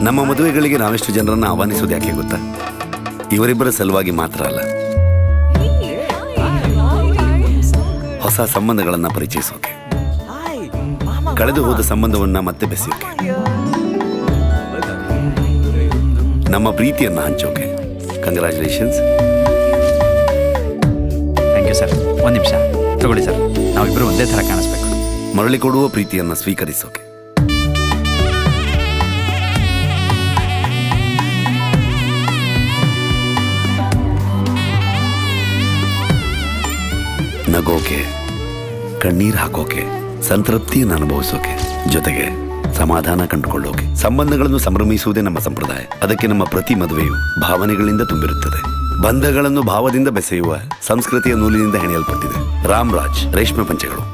ನಮ್ಮ ಮದುವೆಗಳಿಗೆ ನಾವೆಷ್ಟು ಜನರನ್ನ ಆಹ್ವಾನಿಸೋದು ಯಾಕೆ ಗೊತ್ತಾ? ಇವರಿಬ್ಬರ ಸಲುವಾಗಿ ಮಾತ್ರ ಅಲ್ಲ, ಹೊಸ ಸಂಬಂಧಗಳನ್ನ ಪರಿಚಯಿಸೋಕೆ, ಕಳೆದು ಹೋದ ಸಂಬಂಧವನ್ನ ಮತ್ತೆ ಬೆಸೆಯೋಕೆ, ನಮ್ಮ ಪ್ರೀತಿಯನ್ನ ಹಂಚೋಕೆ. ಕಂಗ್ರ್ಯಾಚುಲೇಷನ್ಸ್. Thank you sir. ಒಂದು ನಿಮಿಷ ತಗೊಳ್ಳಿ ಸರ್, ನಾವಿಬ್ಬರು ಒಂದೇ ಥರ ಕಾಣಿಸ್ಬೇಕು. ಮರಳಿ ಕೊಡುವ ಪ್ರೀತಿಯನ್ನ ಸ್ವೀಕರಿಸೋಕೆ. ನಗೋಕೆ, ಕಣ್ಣೀರ್ ಹಾಕೋಕೆ, ಸಂತೃಪ್ತಿಯನ್ನು ಅನುಭವಿಸೋಕೆ, ಜೊತೆಗೆ ಸಮಾಧಾನ ಕಂಡುಕೊಳ್ಳೋಕೆ. ಸಂಬಂಧಗಳನ್ನು ಸಂಭ್ರಮಿಸುವುದೇ ನಮ್ಮ ಸಂಪ್ರದಾಯ. ಅದಕ್ಕೆ ನಮ್ಮ ಪ್ರತಿ ಮದುವೆಯು ಭಾವನೆಗಳಿಂದ ತುಂಬಿರುತ್ತದೆ. ಬಂಧಗಳನ್ನು ಭಾವದಿಂದ ಬೆಸೆಯುವ ಸಂಸ್ಕೃತಿಯ ನೂಲಿನಿಂದ ಹೆಣೆಯಲ್ಪಟ್ಟಿದೆ. ರಾಮರಾಜ್ ರೇಷ್ಮೆ ಪಂಚೆಗಳು.